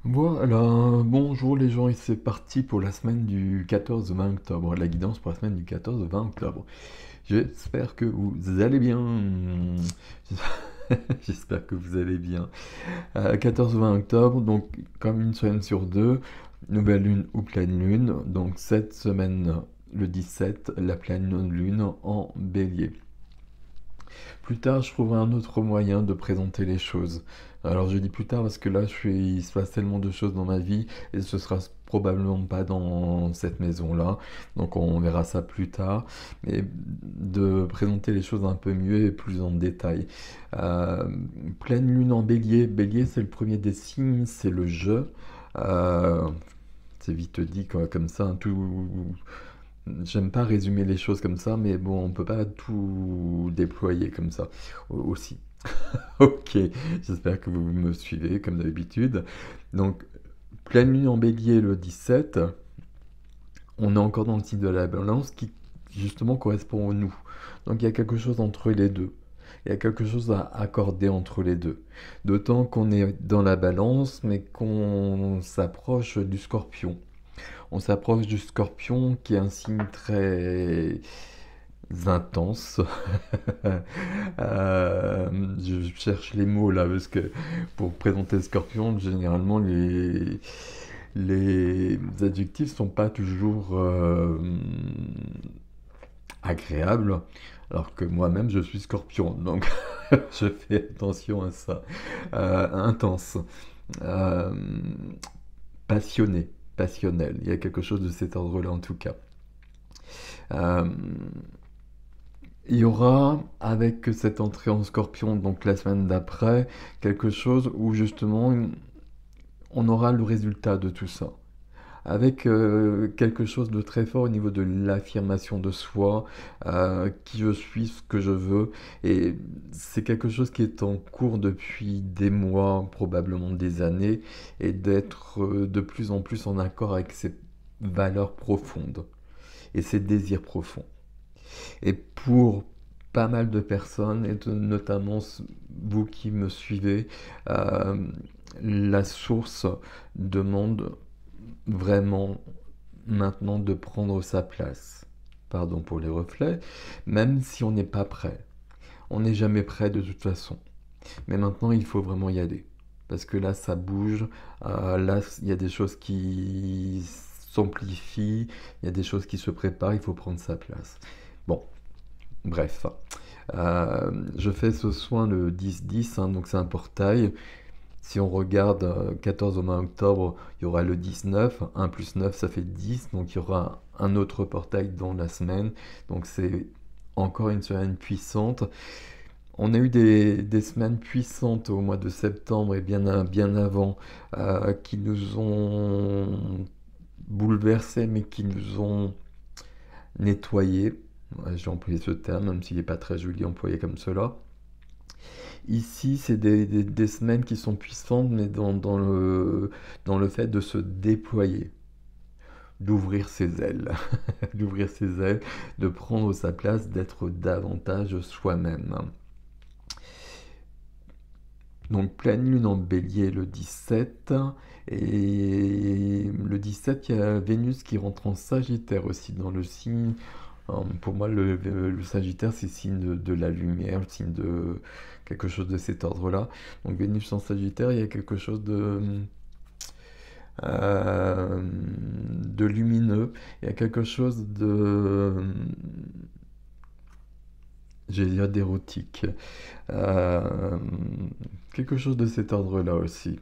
Voilà, bonjour les gens, et c'est parti pour la semaine du 14 au 20 octobre, la guidance pour la semaine du 14 au 20 octobre. J'espère que vous allez bien. J'espère que vous allez bien. 14 au 20 octobre, donc comme une semaine sur deux, nouvelle lune ou pleine lune. Donc cette semaine, le 17, la pleine lune en bélier. Plus tard, je trouverai un autre moyen de présenter les choses. Alors je dis plus tard parce que là, il se passe tellement de choses dans ma vie et ce sera probablement pas dans cette maison-là. Donc on verra ça plus tard. Mais de présenter les choses un peu mieux et plus en détail. Euh, Pleine lune en bélier. Bélier, c'est le premier des signes, c'est le jeu. Euh, c'est vite dit comme ça, hein, tout. J'aime pas résumer les choses comme ça, mais bon, on peut pas tout déployer comme ça aussi. Ok, j'espère que vous me suivez comme d'habitude. Donc, pleine lune en bélier le 17, on est encore dans le signe de la balance qui justement correspond au nous. Donc il y a quelque chose entre les deux. Il y a quelque chose à accorder entre les deux. D'autant qu'on est dans la balance, mais qu'on s'approche du scorpion. On s'approche du scorpion qui est un signe très intense. Je cherche les mots là parce que pour présenter le scorpion, généralement les adjectifs sont pas toujours agréables. Alors que moi-même je suis scorpion, donc je fais attention à ça. Intense, euh, passionné, passionnel. Il y a quelque chose de cet ordre-là en tout cas. Euh, Il y aura, avec cette entrée en Scorpion, donc la semaine d'après, quelque chose où justement on aura le résultat de tout ça. Avec quelque chose de très fort au niveau de l'affirmation de soi, qui je suis, ce que je veux. Et c'est quelque chose qui est en cours depuis des mois, probablement des années, et d'être de plus en plus en accord avec ses valeurs profondes et ses désirs profonds. Et pour pas mal de personnes, et notamment vous qui me suivez, euh, la source demande vraiment maintenant de prendre sa place. Pardon pour les reflets, même si on n'est pas prêt. On n'est jamais prêt de toute façon. Mais maintenant, il faut vraiment y aller. Parce que là, ça bouge. Là, il y a des choses qui s'amplifient. Il y a des choses qui se préparent. Il faut prendre sa place. Bon, bref, je fais ce soin le 10-10, hein, donc c'est un portail. Si on regarde 14 au 20 octobre, il y aura le 19, 1 plus 9 ça fait 10, donc il y aura un autre portail dans la semaine. Donc c'est encore une semaine puissante. On a eu des semaines puissantes au mois de septembre et bien avant qui nous ont bouleversés mais qui nous ont nettoyés. Ouais, j'ai employé ce terme, même s'il n'est pas très joli employé comme cela. Ici, c'est des semaines qui sont puissantes, mais dans le fait de se déployer, d'ouvrir ses ailes, d'ouvrir ses ailes, de prendre sa place, d'être davantage soi-même. Donc pleine lune en bélier le 17, et le 17, il y a Vénus qui rentre en Sagittaire aussi dans le signe. Pour moi, le Sagittaire, c'est signe de la lumière, le signe de quelque chose de cet ordre-là. Donc Vénus en Sagittaire, il y a quelque chose de lumineux, il y a quelque chose de, j'allais dire d'érotique. Euh, Quelque chose de cet ordre-là aussi.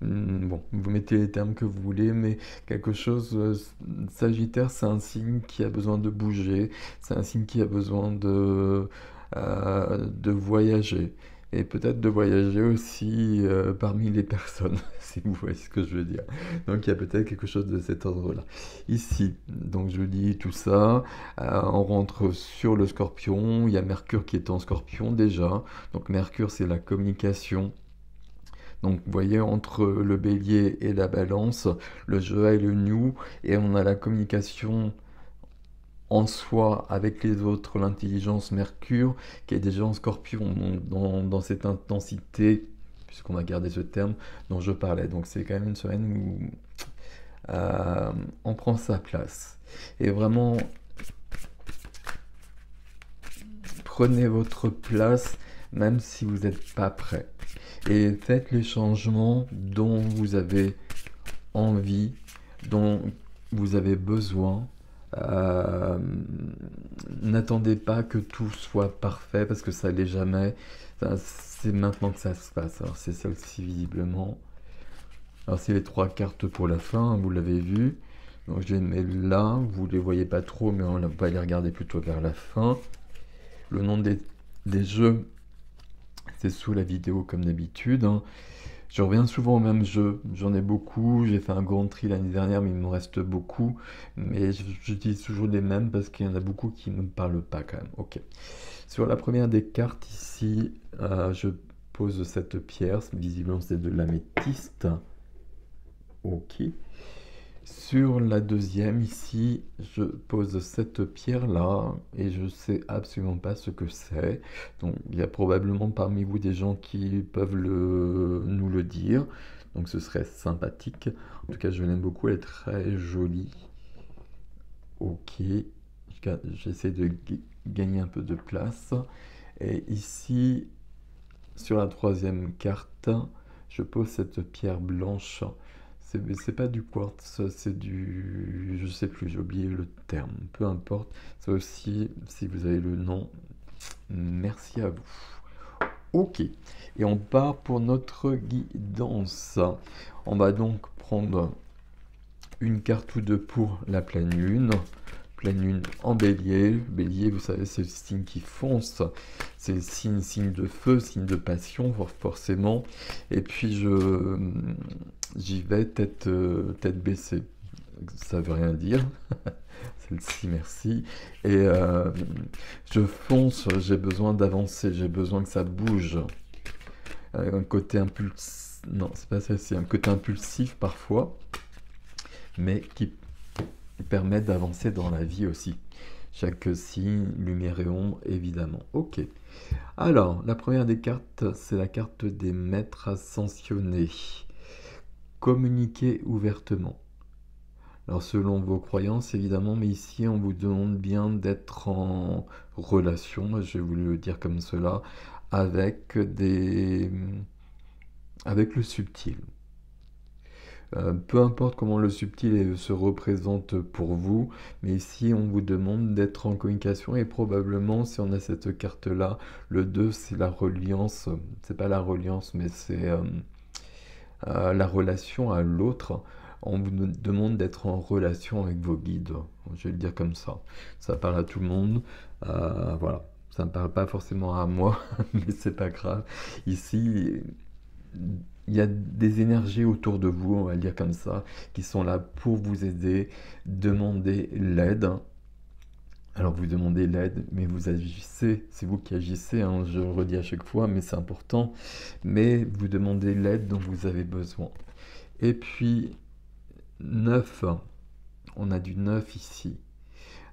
Bon, vous mettez les termes que vous voulez, mais quelque chose, Sagittaire, c'est un signe qui a besoin de bouger, c'est un signe qui a besoin de voyager. Et peut-être de voyager aussi parmi les personnes, si vous voyez ce que je veux dire. Donc il y a peut-être quelque chose de cet ordre-là. Ici, donc je dis tout ça, on rentre sur le Scorpion, il y a Mercure qui est en Scorpion déjà. Donc Mercure, c'est la communication. Donc, vous voyez, entre le bélier et la balance, le je et le nous, et on a la communication en soi avec les autres, l'intelligence Mercure, qui est déjà en scorpion, donc dans cette intensité. puisqu'on va garder ce terme dont je parlais. Donc c'est quand même une semaine où on prend sa place. Et vraiment, prenez votre place, même si vous n'êtes pas prêt. Et faites les changements dont vous avez envie, dont vous avez besoin. Euh, N'attendez pas que tout soit parfait parce que ça l'est jamais. C'est maintenant que ça se passe. Alors c'est celle-ci visiblement. Alors c'est les 3 cartes pour la fin, hein, vous l'avez vu. Donc je les mets là, vous les voyez pas trop, mais on va les regarder plutôt vers la fin. Le nom des jeux, c'est sous la vidéo comme d'habitude, hein. Je reviens souvent au même jeu, j'en ai beaucoup, j'ai fait un grand tri l'année dernière, mais il me reste beaucoup. Mais j'utilise toujours les mêmes parce qu'il y en a beaucoup qui ne me parlent pas quand même. Ok. Sur la première des cartes ici, je pose cette pierre, visiblement c'est de l'améthyste. Ok. Sur la deuxième ici, je pose cette pierre-là et je sais absolument pas ce que c'est. Donc il y a probablement parmi vous des gens qui peuvent nous le dire. Donc ce serait sympathique. En tout cas, je l'aime beaucoup, elle est très jolie. Ok, j'essaie de gagner un peu de place. Et ici, sur la troisième carte, je pose cette pierre blanche. C'est pas du quartz, c'est du... je sais plus, j'ai oublié le terme. Peu importe. Ça aussi, si vous avez le nom, merci à vous. Ok. Et on part pour notre guidance. On va donc prendre une carte ou deux pour la pleine lune. Pleine lune en bélier. Bélier, vous savez, c'est le signe qui fonce. C'est le signe de feu, signe de passion, forcément. Et puis, j'y vais tête baissée. Ça veut rien dire. Celle-ci, merci. Et je fonce, j'ai besoin d'avancer, j'ai besoin que ça bouge. Un côté impulsif. Non, c'est pas celle-ci. Un côté impulsif parfois, mais qui permet d'avancer dans la vie aussi. Chaque signe, lumière et ombre, évidemment. Ok. Alors, la première des cartes, c'est la carte des maîtres ascensionnés. Communiquez ouvertement. Alors, selon vos croyances, évidemment, mais ici, on vous demande bien d'être en relation, je vais vous le dire comme cela, avec le subtil. Peu importe comment le subtil se représente pour vous, mais ici on vous demande d'être en communication et probablement si on a cette carte-là, le 2 c'est la reliance, c'est pas la reliance mais c'est la relation à l'autre. On vous demande d'être en relation avec vos guides, je vais le dire comme ça. Ça parle à tout le monde, voilà. Ça ne parle pas forcément à moi, mais c'est pas grave. Ici, il y a des énergies autour de vous, on va le dire comme ça, qui sont là pour vous aider. Demandez l'aide. Alors vous demandez l'aide, mais vous agissez, c'est vous qui agissez, hein, je le redis à chaque fois, mais c'est important. Mais vous demandez l'aide dont vous avez besoin. Et puis, 9, on a du 9 ici.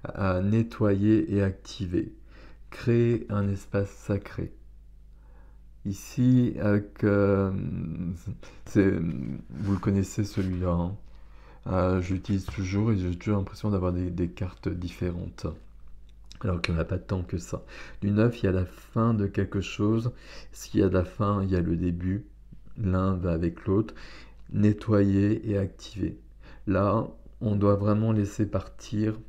À nettoyer et activer. Créer un espace sacré. Ici, avec, vous le connaissez celui-là, hein. J'utilise toujours et j'ai toujours l'impression d'avoir des cartes différentes. Alors qu'il n'y en a pas tant que ça. Du 9, il y a la fin de quelque chose. S'il y a la fin, il y a le début. L'un va avec l'autre. Nettoyer et activer. Là, on doit vraiment laisser partir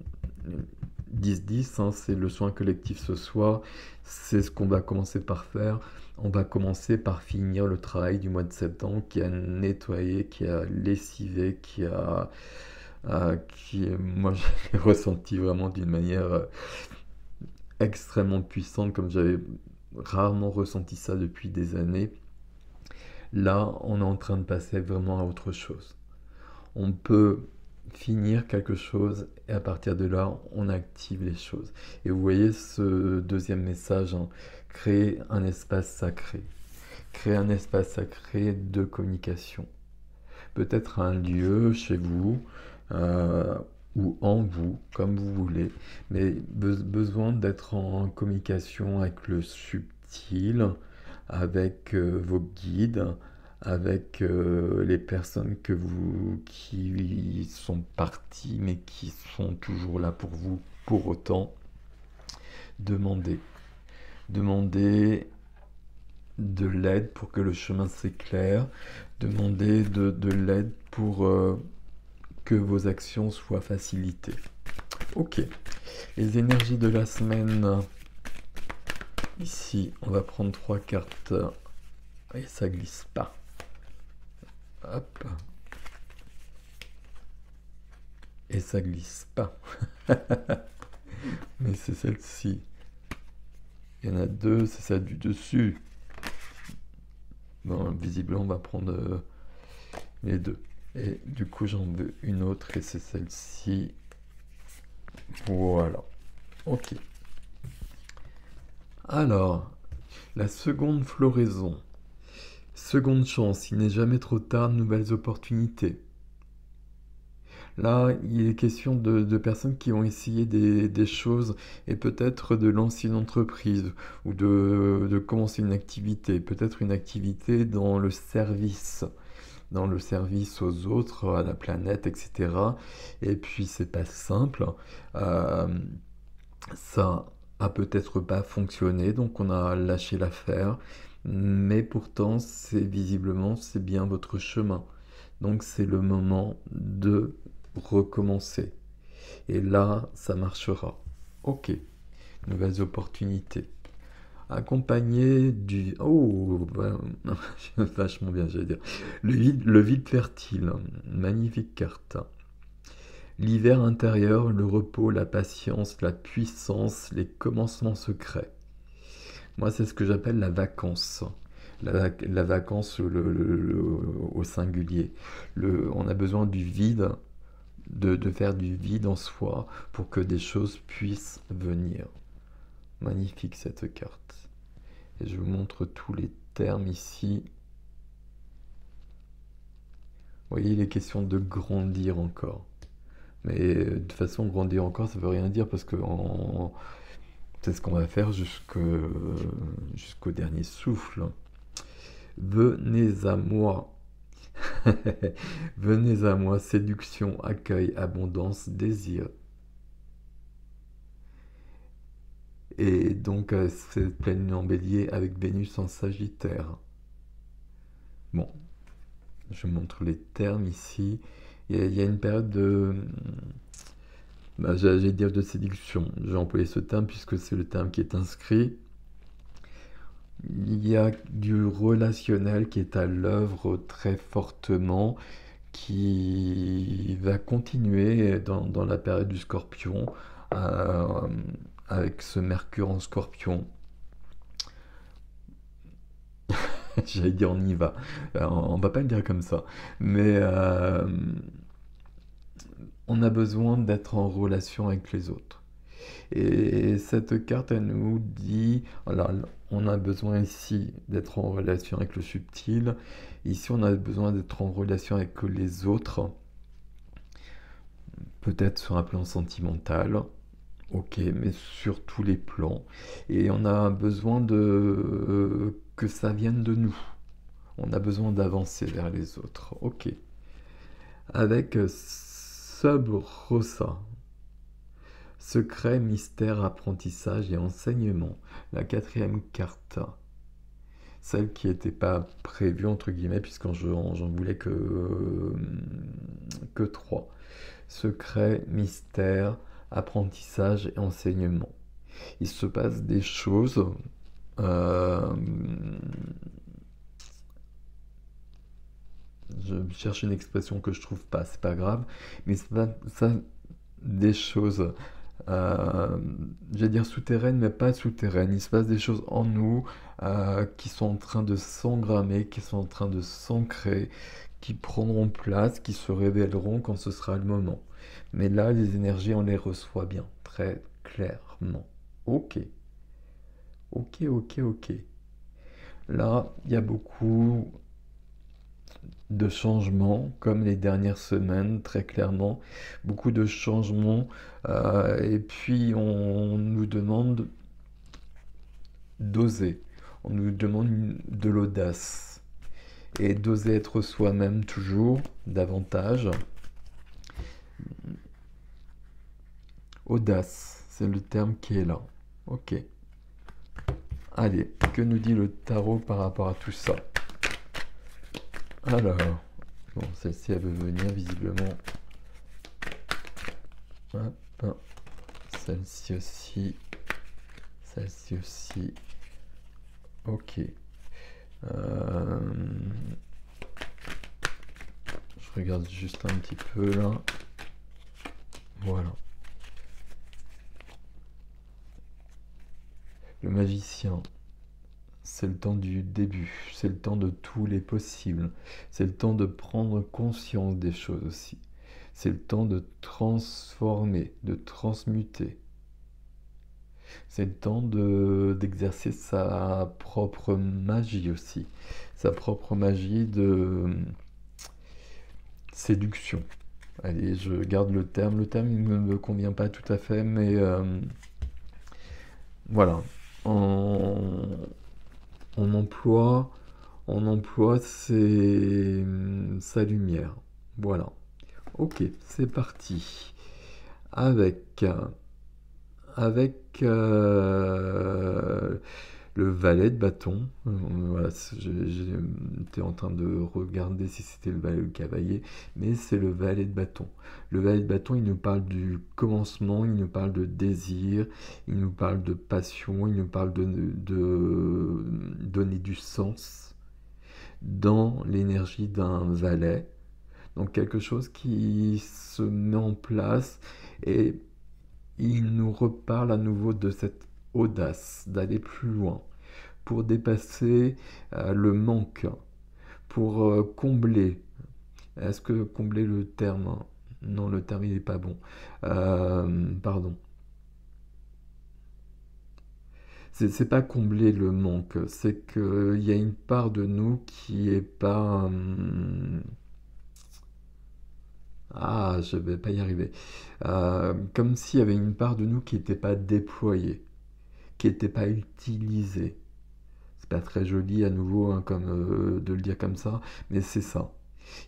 10-10, hein, c'est le soin collectif ce soir. C'est ce qu'on va commencer par faire. On va commencer par finir le travail du mois de septembre qui a nettoyé, qui a lessivé, moi, je l'ai ressenti vraiment d'une manière extrêmement puissante, comme j'avais rarement ressenti ça depuis des années. Là, on est en train de passer vraiment à autre chose. On peut finir quelque chose et à partir de là, on active les choses. Et vous voyez ce deuxième message, hein, créer un espace sacré. Créer un espace sacré de communication. Peut-être un lieu chez vous, ou en vous, comme vous voulez, mais besoin d'être en communication avec le subtil, avec vos guides, avec les personnes qui sont parties mais qui sont toujours là pour vous pour autant. Demandez. Demandez de l'aide pour que le chemin s'éclaire. Demandez de l'aide pour que vos actions soient facilitées. Ok. Les énergies de la semaine. Ici, on va prendre 3 cartes. Et ça glisse pas. Hop. Et ça glisse pas. Mais c'est celle-ci. Il y en a 2, c'est celle du dessus. Bon, visiblement, on va prendre les 2. Et du coup, j'en veux une autre et c'est celle-ci. Voilà. Ok. Alors, la seconde floraison. Seconde chance, il n'est jamais trop tard, nouvelles opportunités. Là, il est question de personnes qui ont essayé des choses et peut-être de lancer une entreprise ou de commencer une activité, peut-être une activité dans le service aux autres, à la planète, etc. Et puis c'est pas simple. Euh, Ça a peut-être pas fonctionné, donc on a lâché l'affaire. Mais pourtant, c'est bien votre chemin. Donc c'est le moment de recommencer. Et là, ça marchera. Ok, nouvelles opportunités. Accompagné du... Oh, bah, vachement bien, j'allais dire. Le vide fertile, magnifique carte. L'hiver intérieur, le repos, la patience, la puissance, les commencements secrets. Moi, c'est ce que j'appelle la vacance. La vacance au singulier. On a besoin du vide, de faire du vide en soi pour que des choses puissent venir. Magnifique cette carte. Et je vous montre tous les termes ici. Vous voyez, il est question de grandir encore. Mais de toute façon, grandir encore, ça veut rien dire parce que c'est ce qu'on va faire jusqu'au dernier souffle. Venez à moi. Venez à moi, séduction, accueil, abondance, désir. Et donc, c'est pleine lune en bélier avec Vénus en Sagittaire. Bon, je montre les termes ici. Il y a une période de... j'allais dire de séduction. J'ai employé ce terme puisque c'est le terme qui est inscrit. Il y a du relationnel qui est à l'œuvre très fortement, qui va continuer dans la période du Scorpion, euh, avec ce Mercure en Scorpion. J'allais dire on y va. On va pas le dire comme ça. Mais on a besoin d'être en relation avec les autres. Et cette carte, elle nous dit, voilà, on a besoin ici d'être en relation avec le subtil. Ici, on a besoin d'être en relation avec les autres, peut-être sur un plan sentimental, ok, mais sur tous les plans. Et on a besoin que ça vienne de nous. On a besoin d'avancer vers les autres, ok. Avec Sub Rosa. Secret, mystère, apprentissage et enseignement. La 4e carte. Celle qui n'était pas prévue, entre guillemets, puisqu'on j'en voulais que 3. Secret, mystère, apprentissage et enseignement. Il se passe des choses... je cherche une expression que je trouve pas, c'est pas grave, mais ça, des choses... j'allais dire souterraines, mais pas souterraines. Il se passe des choses en nous qui sont en train de s'engrammer, qui sont en train de s'ancrer, qui prendront place, qui se révéleront quand ce sera le moment. Mais là, les énergies, on les reçoit bien, très clairement. Ok, ok, ok, ok. Là, il y a beaucoup de changements, comme les dernières semaines, très clairement. Beaucoup de changements. Et puis, on nous demande d'oser. On nous demande de l'audace. Et d'oser être soi-même toujours, davantage. Audace, c'est le terme qui est là. Ok. Allez, que nous dit le tarot par rapport à tout ça? Alors, bon, celle-ci, elle veut venir visiblement. Hop, celle-ci aussi. Celle-ci aussi. Ok. Je regarde juste un petit peu là. Voilà. Le magicien, c'est le temps du début, c'est le temps de tous les possibles, c'est le temps de prendre conscience des choses aussi, c'est le temps de transformer, de transmuter, c'est le temps d'exercer sa propre magie aussi, sa propre magie de séduction. Allez, je garde le terme il ne me convient pas tout à fait, mais voilà. On emploie, sa lumière. Voilà. Ok, c'est parti. Avec, avec le valet de bâton. Voilà, j'étais en train de regarder si c'était le valet ou le cavalier, mais c'est le valet de bâton. Le valet de bâton, il nous parle du commencement, il nous parle de désir, il nous parle de passion, il nous parle de donner du sens dans l'énergie d'un valet. Donc quelque chose qui se met en place et il nous reparle à nouveau de cette audace d'aller plus loin pour dépasser le manque, pour combler. Est-ce que combler le terme? Non, le terme il n'est pas bon. Pardon. C'est pas combler le manque, c'est qu'il y a une part de nous qui est pas. Ah, je vais pas y arriver. Comme s'il y avait une part de nous qui n'était pas déployée, qui n'était pas utilisée. C'est pas très joli à nouveau hein, comme, de le dire comme ça, mais c'est ça.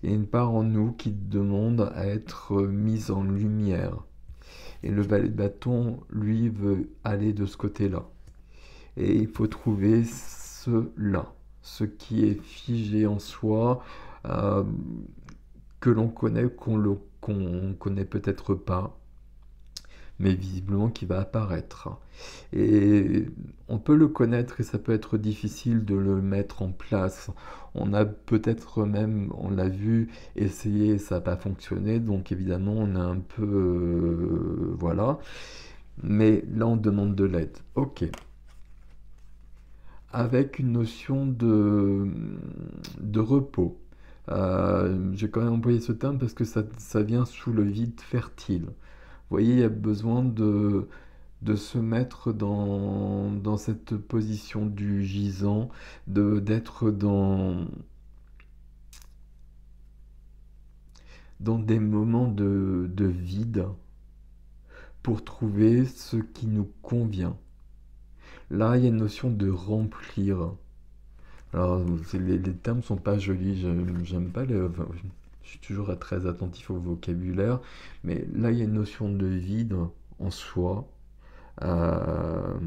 Il y a une part en nous qui demande à être mise en lumière. Et le valet de bâton, lui, veut aller de ce côté-là. Et il faut trouver cela, ce qui est figé en soi, euh, que l'on connaît, qu'on connaît peut-être pas, mais visiblement qui va apparaître. Et on peut le connaître et ça peut être difficile de le mettre en place. On a peut-être même, on l'a vu, essayé et ça n'a pas fonctionné, donc évidemment on a un peu... voilà. Mais là on demande de l'aide. Ok. Avec une notion de repos. J'ai quand même employé ce terme parce que ça vient sous le vide fertile. Vous voyez, il y a besoin de se mettre dans cette position du gisant, d'être dans des moments de vide pour trouver ce qui nous convient. Là, il y a une notion de remplir. Alors, les termes sont pas jolis, j'aime pas les... enfin, je suis toujours très attentif au vocabulaire, mais là, il y a une notion de vide en soi. Euh,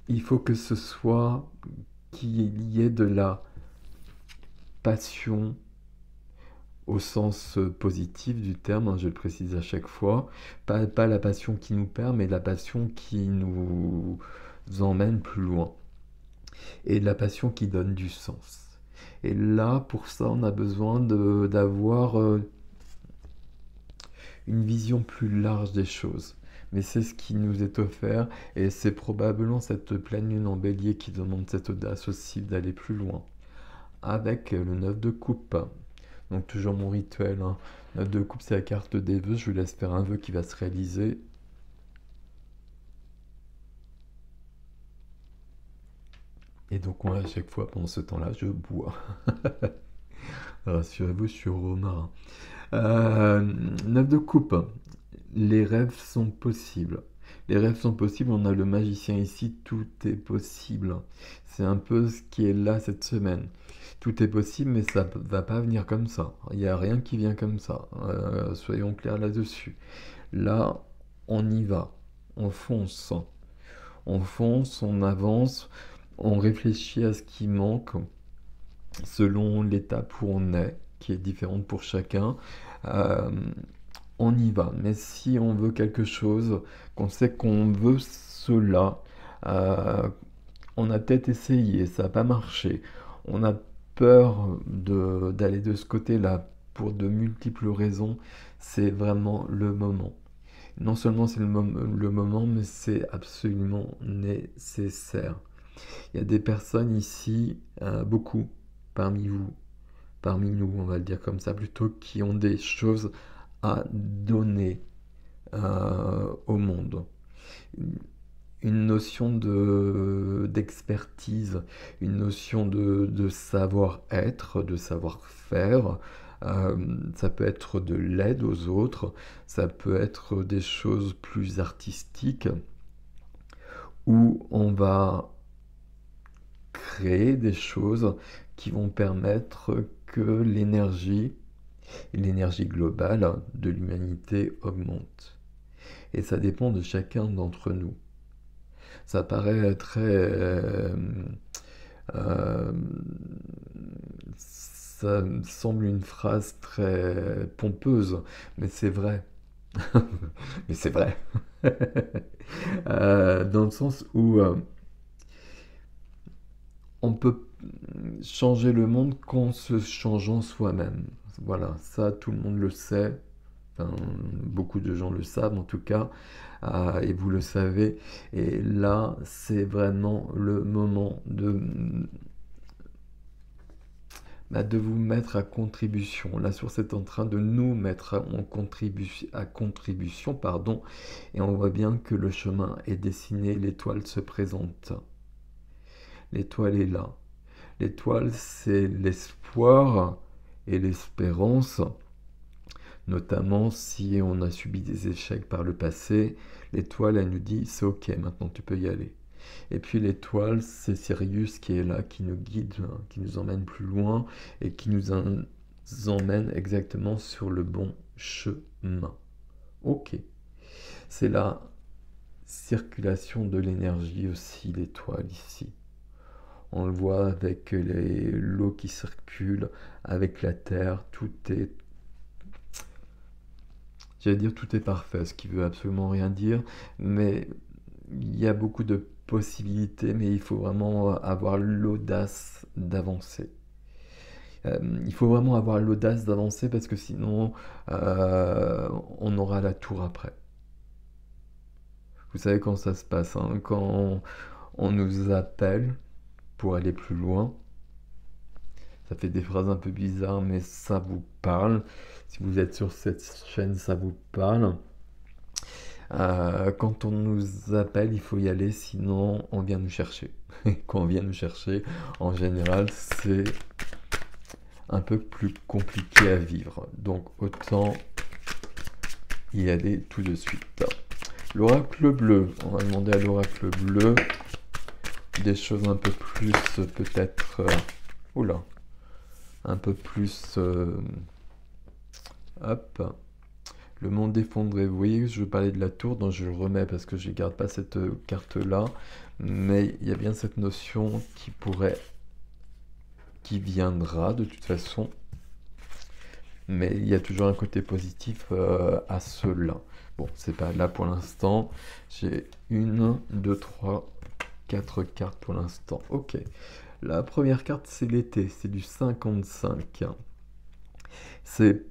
il faut que ce soit qu'il y ait de la passion au sens positif du terme, hein, je le précise à chaque fois, pas la passion qui nous perd, mais la passion qui nous emmène plus loin, et la passion qui donne du sens. Et là, pour ça, on a besoin d'avoir une vision plus large des choses. Mais c'est ce qui nous est offert, et c'est probablement cette pleine lune en bélier qui demande cette audace aussi d'aller plus loin. Avec le 9 de coupe. Donc toujours mon rituel. Hein. 9 de coupe, c'est la carte des vœux. Je vous laisse faire un vœu qui va se réaliser. Et donc moi, à chaque fois, pendant ce temps-là, je bois. Rassurez-vous, je suis romain. 9 de coupe. Les rêves sont possibles. Les rêves sont possibles, on a le magicien ici, tout est possible. C'est un peu ce qui est là cette semaine. Tout est possible, mais ça va pas venir comme ça. Il n'y a rien qui vient comme ça. Soyons clairs là-dessus. Là, on y va. On fonce. On fonce, on avance, on réfléchit à ce qui manque selon l'étape où on est, qui est différente pour chacun. Euh, on y va. Mais si on veut quelque chose, qu'on sait qu'on veut cela, euh, on a peut-être essayé, ça n'a pas marché. On a peur d'aller de ce côté-là pour de multiples raisons. C'est vraiment le moment. Non seulement c'est le moment, mais c'est absolument nécessaire. Il y a des personnes ici, beaucoup, parmi vous, parmi nous, on va le dire comme ça plutôt, qui ont des choses à donner au monde. Une notion d'expertise, une notion de savoir-être, de savoir-faire. Ça peut être de l'aide aux autres, ça peut être des choses plus artistiques, où on va créer des choses qui vont permettre que l'énergie globale de l'humanité augmente. Et ça dépend de chacun d'entre nous. Ça paraît euh, ça me semble une phrase très pompeuse, mais c'est vrai. Mais c'est vrai. Dans le sens où on peut changer le monde qu'en se changeant soi-même. Voilà, ça tout le monde le sait. Enfin, beaucoup de gens le savent en tout cas, et vous le savez. Et là, c'est vraiment le moment de vous mettre à contribution. La source est en train de nous mettre à contribution, pardon, et on voit bien que le chemin est dessiné, l'étoile se présente. L'étoile est là. L'étoile, c'est l'espoir et l'espérance, notamment si on a subi des échecs par le passé. L'étoile, elle nous dit, c'est ok, maintenant tu peux y aller. Et puis l'étoile, c'est Sirius qui est là, qui nous guide, qui nous emmène plus loin et qui nous emmène exactement sur le bon chemin. Ok. C'est la circulation de l'énergie aussi, l'étoile ici. On le voit avec l'eau qui circule, avec la terre, j'allais dire tout est parfait, ce qui veut absolument rien dire, mais il y a beaucoup de possibilités, mais il faut vraiment avoir l'audace d'avancer. Il faut vraiment avoir l'audace d'avancer parce que sinon, on aura la tour après. Vous savez quand ça se passe, hein, quand on nous appelle pour aller plus loin. Ça fait des phrases un peu bizarres, mais ça vous parle. Si vous êtes sur cette chaîne, ça vous parle. Quand on nous appelle, il faut y aller, sinon on vient nous chercher. Quand on vient nous chercher, en général, c'est un peu plus compliqué à vivre. Donc autant y aller tout de suite. L'oracle bleu, on va demander à l'oracle bleu des choses un peu plus peut-être... oula, un peu plus... hop, le monde effondré. Vous voyez, je parlais de la tour, donc je le remets parce que je ne garde pas cette carte-là. Mais il y a bien cette notion qui viendra de toute façon. Mais il y a toujours un côté positif à cela. Bon, c'est pas là pour l'instant. J'ai 1, 2, 3, 4 cartes pour l'instant. Ok. La première carte, c'est l'été. C'est du 55. C'est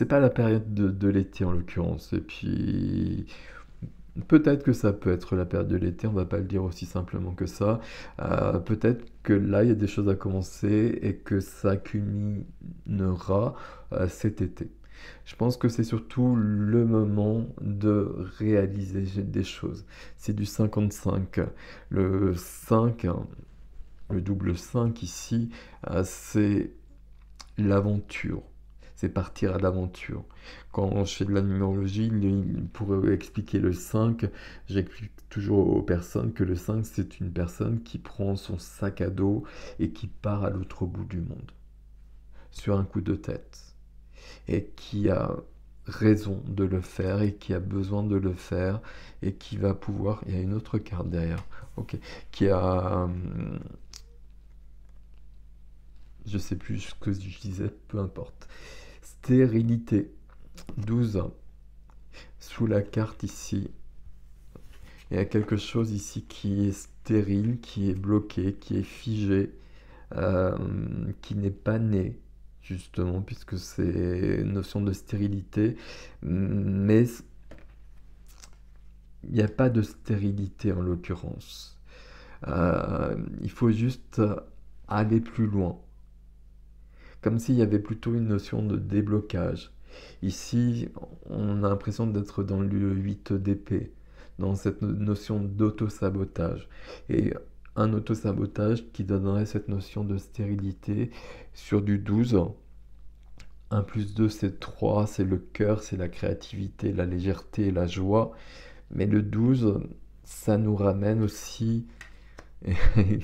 pas la période de l'été en l'occurrence. Et puis, peut-être que ça peut être la période de l'été, on va pas le dire aussi simplement que ça. Peut-être que là, il y a des choses à commencer et que ça culminera cet été. Je pense que c'est surtout le moment de réaliser des choses. C'est du 55. Le 5, le double 5 ici, c'est l'aventure. c'est partir à l'aventure. Quand je fais de la numérologie, pour expliquer le 5, j'explique toujours aux personnes que le 5, c'est une personne qui prend son sac à dos et qui part à l'autre bout du monde, sur un coup de tête, et qui a raison de le faire et qui a besoin de le faire et qui va pouvoir... Il y a une autre carte derrière, ok, qui a... je sais plus ce que je disais, peu importe. Stérilité, 12. Sous la carte ici, il y a quelque chose ici qui est stérile, qui est bloqué, qui est figé, qui n'est pas né, justement, puisque c'est une notion de stérilité, mais il n'y a pas de stérilité en l'occurrence. Il faut juste aller plus loin, comme s'il y avait plutôt une notion de déblocage. Ici, on a l'impression d'être dans le 8 d'épée, dans cette notion d'auto-sabotage. Et un auto-sabotage qui donnerait cette notion de stérilité sur du 12. 1 plus 2, c'est 3, c'est le cœur, c'est la créativité, la légèreté, la joie. Mais le 12, ça nous ramène aussi, et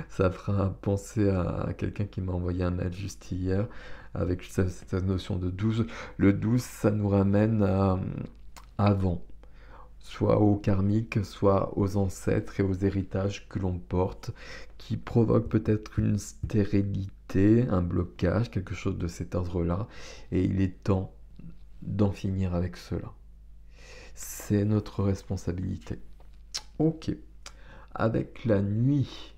ça fera penser à quelqu'un qui m'a envoyé un mail juste hier, avec cette notion de 12. Le 12, ça nous ramène avant, soit au karmique, soit aux ancêtres et aux héritages que l'on porte, qui provoquent peut-être une stérilité, un blocage, quelque chose de cet ordre-là, et il est temps d'en finir avec cela. C'est notre responsabilité. Ok. Avec la nuit,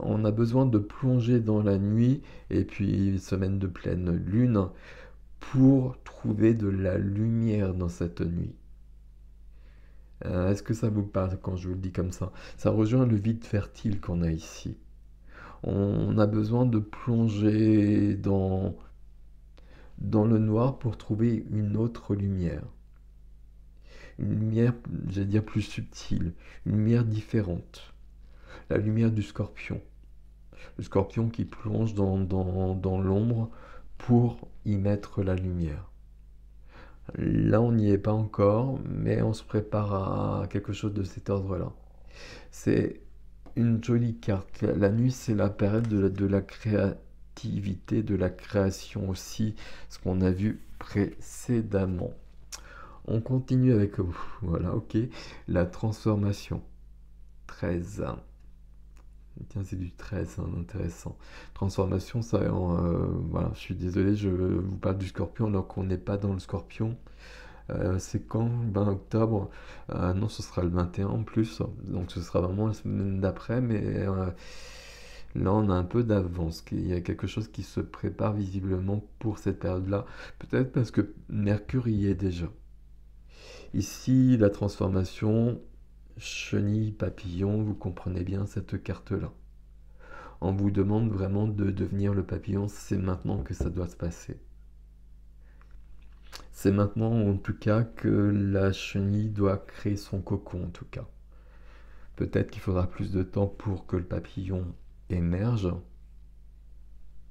on a besoin de plonger dans la nuit, et puis semaine de pleine lune, pour trouver de la lumière dans cette nuit. Est-ce que ça vous parle quand je vous le dis comme ça? Ça rejoint le vide fertile qu'on a ici. On a besoin de plonger dans le noir pour trouver une autre lumière. Une lumière, j'allais dire, plus subtile, une lumière différente. La lumière du scorpion. Le scorpion qui plonge dans l'ombre pour y mettre la lumière. Là, on n'y est pas encore, mais on se prépare à quelque chose de cet ordre-là. C'est une jolie carte. La nuit, c'est la période de la créativité, de la création aussi, ce qu'on a vu précédemment. On continue avec, voilà, ok, la transformation. 13. Tiens, c'est du 13, hein, intéressant. Transformation, ça, voilà, je suis désolé, je vous parle du scorpion alors qu'on n'est pas dans le scorpion. C'est quand? 20 octobre. Non, ce sera le 21 en plus. Donc ce sera vraiment la semaine d'après, mais là on a un peu d'avance. Il y a quelque chose qui se prépare visiblement pour cette période-là. Peut-être parce que Mercure y est déjà. Ici, la transformation, chenille, papillon, vous comprenez bien cette carte-là. On vous demande vraiment de devenir le papillon, c'est maintenant que ça doit se passer. C'est maintenant en tout cas que la chenille doit créer son cocon en tout cas. Peut-être qu'il faudra plus de temps pour que le papillon émerge.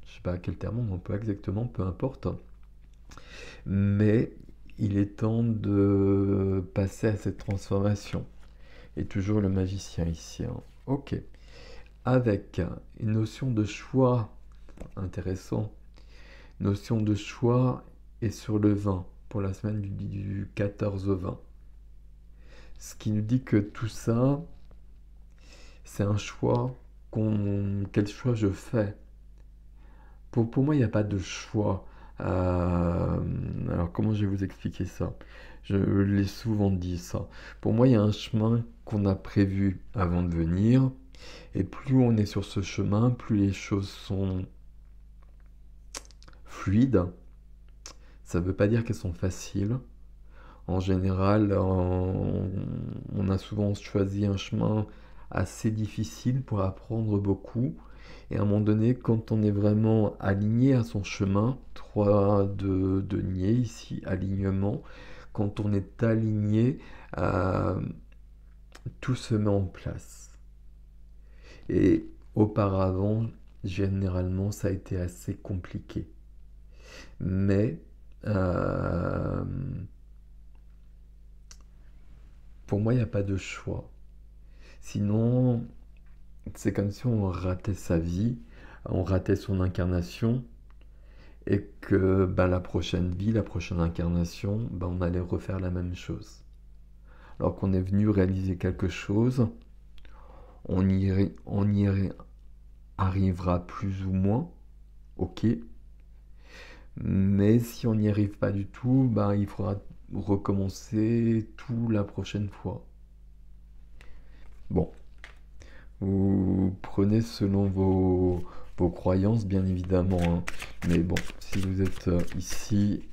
Je ne sais pas à quel terme on emploie exactement, peu importe. Mais il est temps de passer à cette transformation. Et toujours le magicien ici. Hein. Ok. Avec une notion de choix intéressant. Notion de choix et sur le 20 pour la semaine du 14 au 20. Ce qui nous dit que tout ça, c'est un choix. Quel choix je fais? Pour moi, il n'y a pas de choix. Alors, comment je vais vous expliquer ça? Je l'ai souvent dit ça. Pour moi, il y a un chemin qu'on a prévu avant de venir. Et plus on est sur ce chemin, plus les choses sont fluides. Ça ne veut pas dire qu'elles sont faciles. En général, on a souvent choisi un chemin assez difficile pour apprendre beaucoup. Et à un moment donné, quand on est vraiment aligné à son chemin, 3 de denier ici, alignement, quand on est aligné, tout se met en place. Et auparavant, généralement, ça a été assez compliqué. Mais euh, pour moi, il n'y a pas de choix. Sinon, c'est comme si on ratait sa vie, on ratait son incarnation, et que bah, la prochaine vie, la prochaine incarnation, bah, on allait refaire la même chose. Alors qu'on est venu réaliser quelque chose, on y arrivera plus ou moins, ok, mais si on n'y arrive pas du tout, bah, il faudra recommencer tout la prochaine fois. Bon, vous prenez selon vos croyances, bien évidemment, hein. Mais bon, si vous êtes ici,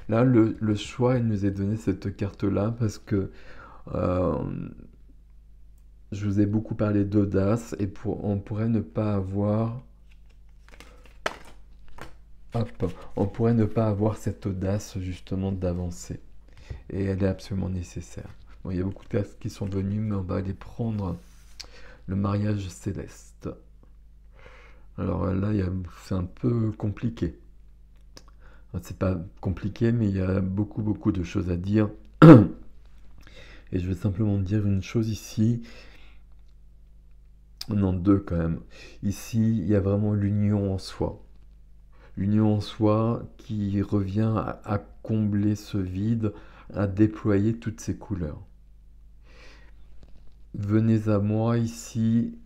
là, le choix, il nous est donné cette carte-là parce que euh, je vous ai beaucoup parlé d'audace et on pourrait ne pas avoir, hop, on pourrait ne pas avoir cette audace justement d'avancer. Et elle est absolument nécessaire. Bon, il y a beaucoup de cartes qui sont venues, mais on va aller prendre le mariage céleste. Alors là, c'est un peu compliqué. Enfin, c'est pas compliqué, mais il y a beaucoup, beaucoup de choses à dire. Et je vais simplement dire une chose ici. Non, deux quand même. Ici, il y a vraiment l'union en soi. L'union en soi qui revient à combler ce vide, à déployer toutes ces couleurs. Venez à moi ici,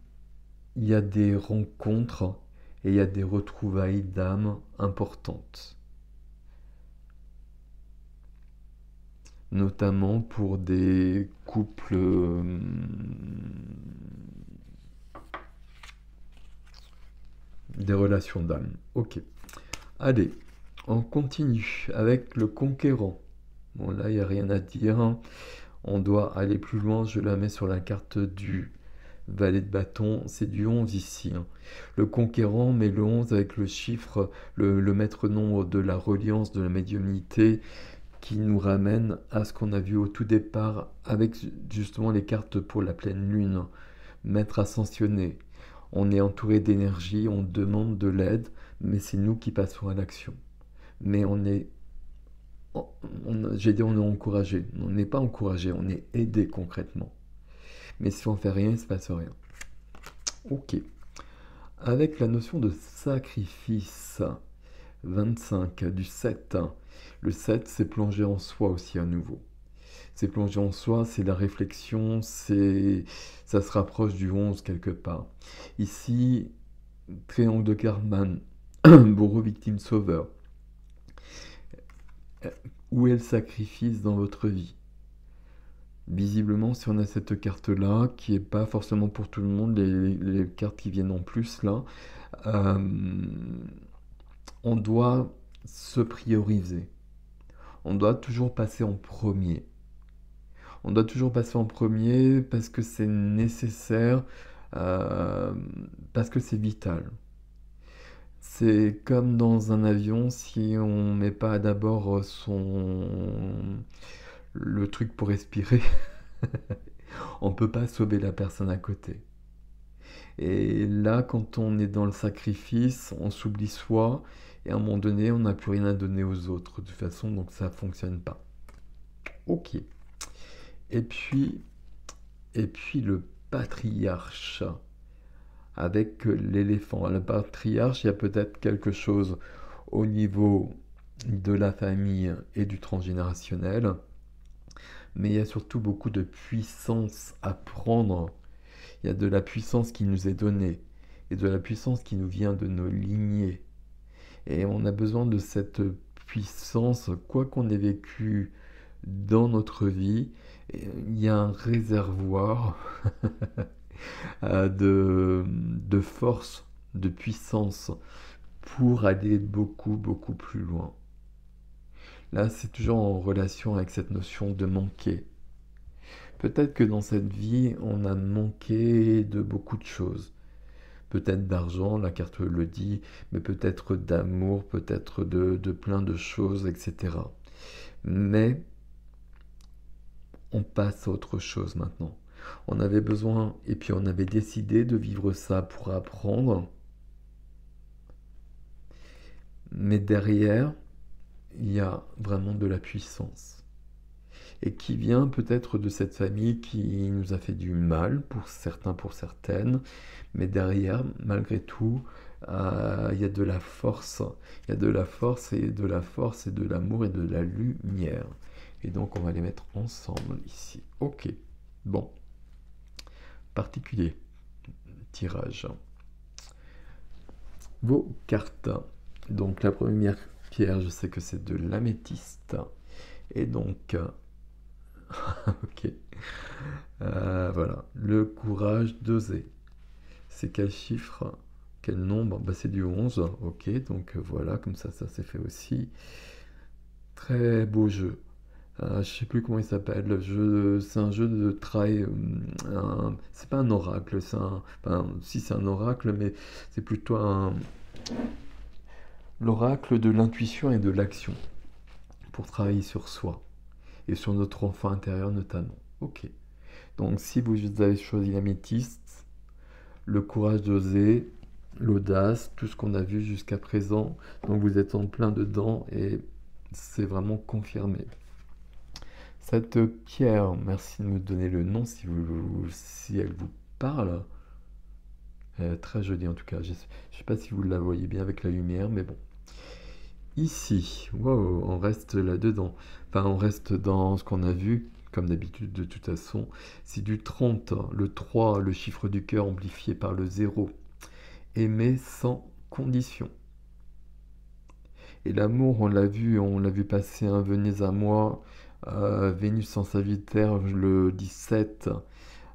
il y a des rencontres et il y a des retrouvailles d'âmes importantes. Notamment pour des couples des relations d'âme. Ok. Allez, on continue avec le conquérant. Bon là, il n'y a rien à dire. On doit aller plus loin. Je la mets sur la carte du valet de bâton. C'est du 11 ici. Le conquérant met le 11 avec le chiffre, le maître nombre de la reliance, de la médiumnité, qui nous ramène à ce qu'on a vu au tout départ avec justement les cartes pour la pleine lune. Maître ascensionné. On est entouré d'énergie, on demande de l'aide, mais c'est nous qui passons à l'action. Mais j'ai dit on est encouragé. On n'est pas encouragé, on est aidé concrètement. Mais si on fait rien, il ne se passe rien. Ok. Avec la notion de sacrifice, 25 du 7. Le 7, c'est plonger en soi aussi à nouveau. C'est plonger en soi, c'est la réflexion, ça se rapproche du 11 quelque part. Ici, triangle de Karman, bourreau, victime, sauveur. Où est le sacrifice dans votre vie? Visiblement, si on a cette carte-là, qui n'est pas forcément pour tout le monde, les cartes qui viennent en plus là, on doit se prioriser. On doit toujours passer en premier. On doit toujours passer en premier parce que c'est nécessaire, parce que c'est vital. C'est comme dans un avion, si on ne met pas d'abord le truc pour respirer, on ne peut pas sauver la personne à côté. Et là, quand on est dans le sacrifice, on s'oublie soi, et à un moment donné, on n'a plus rien à donner aux autres, de toute façon, donc ça ne fonctionne pas. Ok. Et puis, le patriarche, avec l'éléphant. Le patriarche, il y a peut-être quelque chose au niveau de la famille et du transgénérationnel, mais il y a surtout beaucoup de puissance à prendre. Il y a de la puissance qui nous est donnée et de la puissance qui nous vient de nos lignées. Et on a besoin de cette puissance, quoi qu'on ait vécu dans notre vie. Il y a un réservoir de force, de puissance pour aller beaucoup, beaucoup plus loin. Là, c'est toujours en relation avec cette notion de manquer. Peut-être que dans cette vie, on a manqué de beaucoup de choses. Peut-être d'argent, la carte le dit, mais peut-être d'amour, peut-être de plein de choses, etc. Mais on passe à autre chose maintenant. On avait besoin, et puis on avait décidé de vivre ça pour apprendre. Mais derrière, il y a vraiment de la puissance. Et qui vient peut-être de cette famille qui nous a fait du mal, pour certains, pour certaines. Mais derrière, malgré tout, il y a de la force. Il y a de la force et de la force et de l'amour et de la lumière. Et donc on va les mettre ensemble ici. Ok. Bon. Particulier. Tirage. Vos cartes. Donc la première pierre, je sais que c'est de l'améthyste. Et donc, ok. Voilà. Le courage d'oser. C'est quel chiffre? Quel nombre? Bah, c'est du 11. Ok, donc voilà, comme ça s'est fait aussi. Très beau jeu. Je sais plus comment il s'appelle. C'est un jeu de trail. C'est pas un oracle, enfin, si c'est un oracle, mais c'est plutôt l'oracle de l'intuition et de l'action pour travailler sur soi et sur notre enfant intérieur notamment. Ok. Donc si vous avez choisi l'améthyste, le courage d'oser, l'audace, tout ce qu'on a vu jusqu'à présent, donc vous êtes en plein dedans et c'est vraiment confirmé. Cette pierre, merci de me donner le nom si elle vous parle. Très jolie en tout cas. Je ne sais pas si vous la voyez bien avec la lumière, mais bon. Ici, wow, on reste là-dedans. Enfin, on reste dans ce qu'on a vu, comme d'habitude de toute façon. C'est du 30, le 3, le chiffre du cœur amplifié par le 0. Aimer sans condition. Et l'amour, on l'a vu passer un Venez à moi, Vénus en Sagittaire le 17,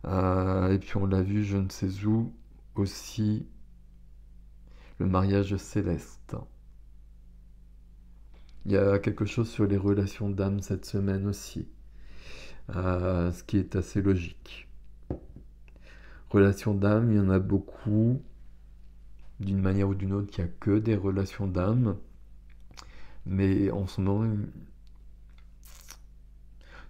et puis on l'a vu je ne sais où aussi, le mariage céleste. Il y a quelque chose sur les relations d'âme cette semaine aussi, ce qui est assez logique. Relations d'âme, il y en a beaucoup, d'une manière ou d'une autre, il n'y a que des relations d'âme, mais en ce moment,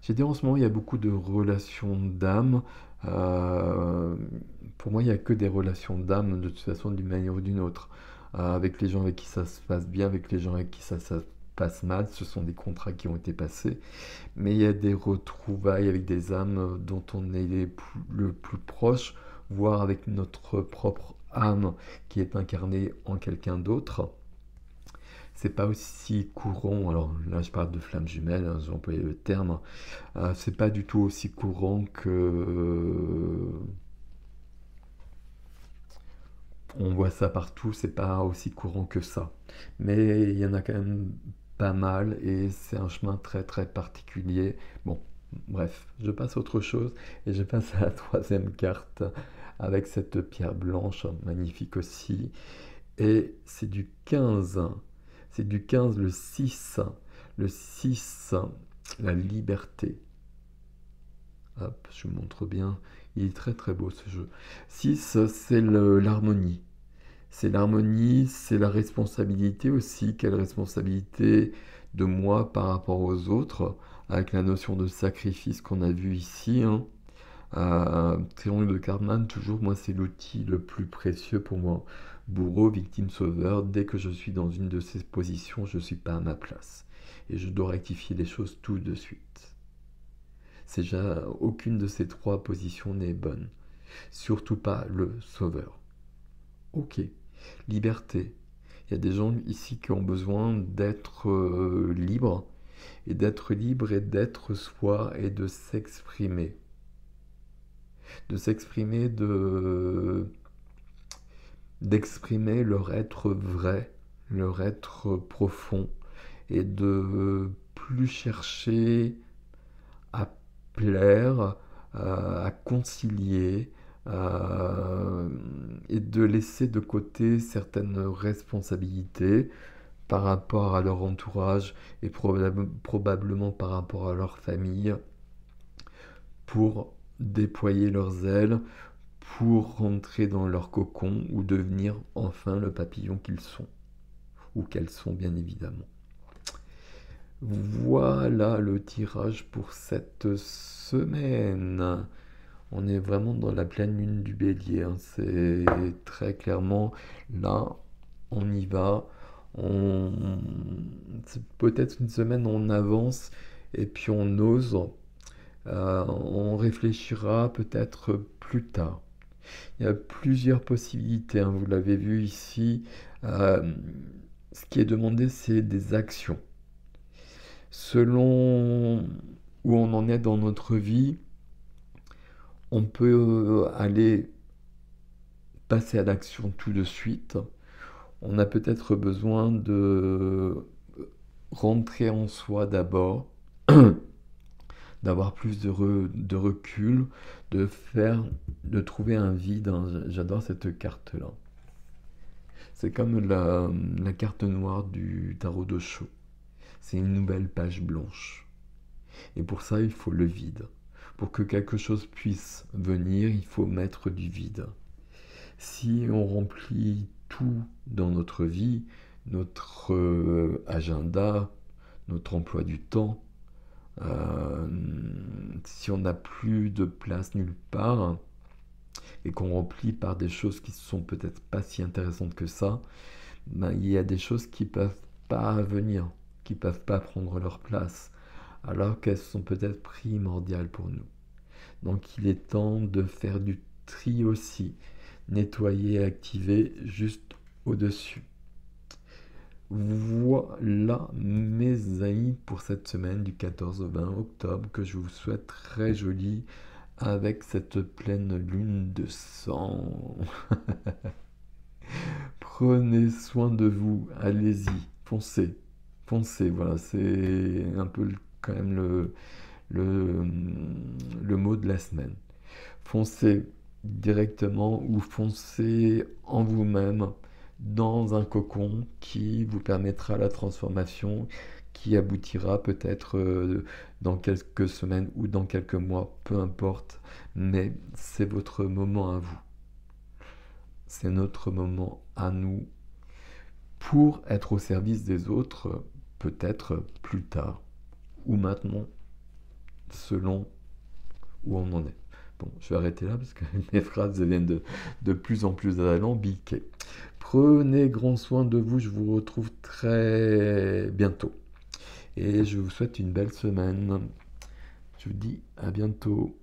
j'ai dit en ce moment, il y a beaucoup de relations d'âme. Pour moi, il n'y a que des relations d'âme, de toute façon, d'une manière ou d'une autre. Avec les gens avec qui ça se passe bien, avec les gens avec qui ça se passe mal, ce sont des contrats qui ont été passés. Mais il y a des retrouvailles avec des âmes dont on est le plus proche, voire avec notre propre âme qui est incarnée en quelqu'un d'autre. C'est pas aussi courant, alors là je parle de flammes jumelles, hein, j'ai employé le terme, c'est pas du tout aussi courant que on voit ça partout, c'est pas aussi courant que ça. Mais il y en a quand même pas mal et c'est un chemin très très particulier. Bon, bref, je passe à autre chose et je passe à la troisième carte avec cette pierre blanche, magnifique aussi. Et c'est du 15. C'est du 15, le 6. Le 6, la liberté. Hop, je vous montre bien. Il est très très beau ce jeu. 6, c'est l'harmonie. C'est l'harmonie, c'est la responsabilité aussi. Quelle responsabilité de moi par rapport aux autres, avec la notion de sacrifice qu'on a vu ici, hein. Triangle de Karman, toujours, moi, c'est l'outil le plus précieux pour moi. Bourreau, victime, sauveur, dès que je suis dans une de ces positions, je ne suis pas à ma place. Et je dois rectifier les choses tout de suite. C'est déjà, aucune de ces trois positions n'est bonne. Surtout pas le sauveur. Ok. Liberté. Il y a des gens ici qui ont besoin d'être libres, et d'être libre et d'être soi et de s'exprimer. De s'exprimer, d'exprimer leur être vrai, leur être profond, et de plus chercher à plaire, à concilier, et de laisser de côté certaines responsabilités par rapport à leur entourage et probablement par rapport à leur famille pour déployer leurs ailes, pour rentrer dans leur cocon ou devenir enfin le papillon qu'ils sont, ou qu'elles sont bien évidemment. Voilà le tirage pour cette semaine. On est vraiment dans la pleine lune du Bélier, hein. C'est très clairement là, on y va. On... C'est peut-être une semaine où on avance et puis on ose. On réfléchira peut-être plus tard. Il y a plusieurs possibilités, hein, vous l'avez vu ici. Euh, Ce qui est demandé, c'est des actions. Selon où on en est dans notre vie, on peut aller passer à l'action tout de suite. On a peut-être besoin de rentrer en soi d'abord, d'avoir plus de recul, de trouver un vide, hein. J'adore cette carte-là. C'est comme la carte noire du tarot de Sho. C'est une nouvelle page blanche. Et pour ça, il faut le vide. Pour que quelque chose puisse venir, il faut mettre du vide. Si on remplit tout dans notre vie, notre agenda, notre emploi du temps, euh, si on n'a plus de place nulle part et qu'on remplit par des choses qui sont peut-être pas si intéressantes que ça, ben, il y a des choses qui peuvent pas venir, qui peuvent pas prendre leur place, alors qu'elles sont peut-être primordiales pour nous. Donc il est temps de faire du tri aussi, nettoyer et activer juste au-dessus. Voilà mes amis pour cette semaine du 14 au 20 octobre que je vous souhaite très jolie avec cette pleine lune de sang. Prenez soin de vous, allez-y, foncez, foncez, voilà, c'est un peu quand même le, le mot de la semaine. Foncez directement ou foncez en vous-même dans un cocon qui vous permettra la transformation, qui aboutira peut-être dans quelques semaines ou dans quelques mois, peu importe, mais c'est votre moment à vous. C'est notre moment à nous pour être au service des autres, peut-être plus tard ou maintenant, selon où on en est. Bon, je vais arrêter là parce que mes phrases deviennent de plus en plus alambiquées. Prenez grand soin de vous, je vous retrouve très bientôt. Et je vous souhaite une belle semaine. Je vous dis à bientôt.